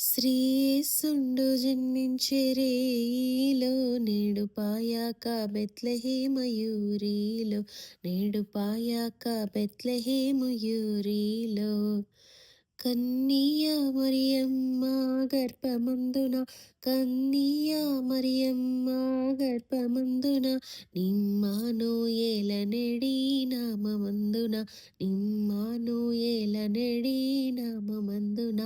శ్రీయేసుండు జన్మించె రేయిలో నేడు పాయాక బెత్లెహేమయూరిలో నేడు పాయాక బెత్లెహేమయూరిలో కన్నియ మరియమ్మ గర్భమందున కన్నియ మరియమ్మ గర్భమందున నిమ్మానోయేల నెడి నామమందున నిమ్మానోయేల నెడి నామమందున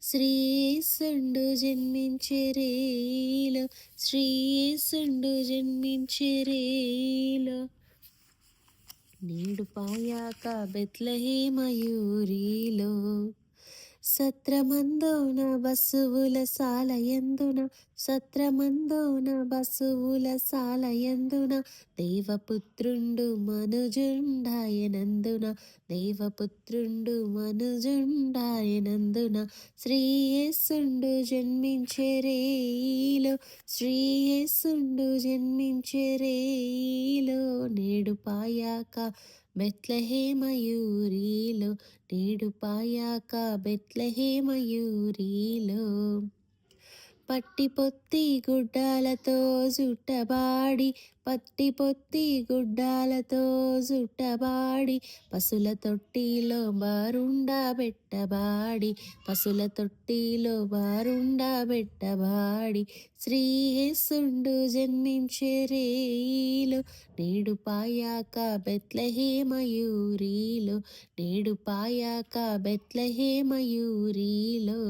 శ్రీయేసుండు జన్మించె రేయిలో శ్రీయేసుండు జన్మించె రేయిలో నేడు పాయాక బెత్లెహేమయూరిలో సత్రమందోన బసువుల సాలయందున సత్రమందోన బసువుల సాలయందున దేవపుత్రుండు మనుజుండాయనందున దేవపుత్రుండు మనుజుండాయనందున శ్రీయేసుండు జన్మించె రేయిలో శ్రీయేసుండు జన్మించె రేయిలో నేడు పాయాక బెత్లెహేమయూరిలో నేడు పాయాక బెత్లెహేమయూరిలో పట్టి పొత్తి గుడ్డాలతో జుట్టబాడి పట్టి పొత్తి గుడ్డాలతో జుట్టబాడి పసుల తొట్టిలో బారుండబెట్టబాడి పసుల తొట్టిలో బారుండబెట్టబాడి శ్రీయేసుండు జన్మించె రేయిలో నేడు పాయాక బెత్లెహేమయూరిలో నేడు పాయాక బెత్లెహేమయూరిలో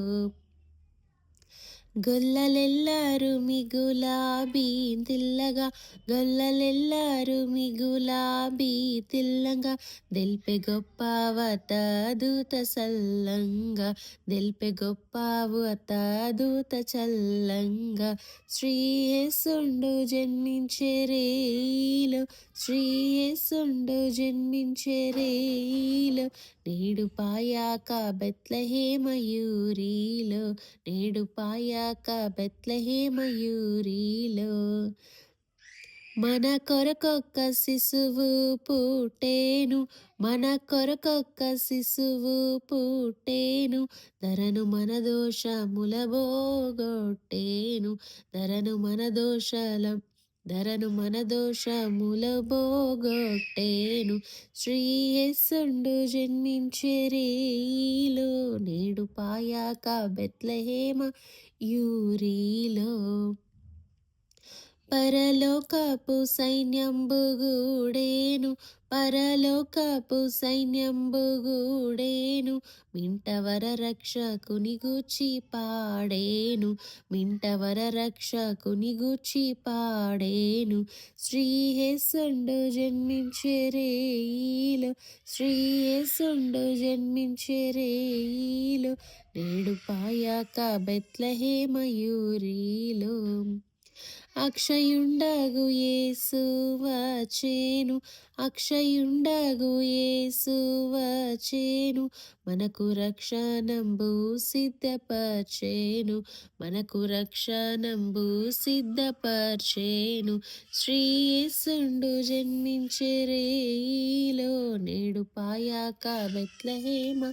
గొల్లలెల్లారు మిగులాబీ తిల్లగా గొల్లలెల్లారు మిగులాబీ తిల్లంగా దెల్పె గొప్పవత దూత సల్లంగా దెల్పె గొప్పవత దూత చల్లంగా శ్రీయేసుండు జన్మించె రేయిలో శ్రీయేసుండు జన్మించె రేయిలో నేడు పాయాక బెత్లెహేమయూరిలో నేడు పాయాక బెత్లెహేమయూరిలో మన కొరకొక్క శిశువు పుట్టేను మన కొరకొక్క శిశువు పుట్టేను ధరను మన దోషముల బోగొట్టేను ధరను మన దోషముల బోగొట్టేను శ్రీయేసుండు జన్మించె రేయిలో నేడు పాయాక బెత్లెహేమయూరిలో పరలోకపు సైన్యంబుగూడేను పరలోకపు సైన్యంబుగూడేను మింటవర రక్షకుని గూర్చి పాడేను మింటవర రక్షకుని గూర్చి పాడేను శ్రీయేసుండు జన్మించె రేయిలో శ్రీయేసుండు జన్మించె రేయిలో నేడు పాయాక బెత్లెహేమయూరిలో అక్షయుండగు యేసు వచ్చేను అక్షయుండగు యేసు వచ్చేను మనకు రక్షణంబు సిద్ధపర్చేను మనకు రక్షణంబు సిద్ధపర్చేను శ్రీయేసుండు జన్మించె రేయిలో నేడు పాయాక బెత్లెహేమయూరిలో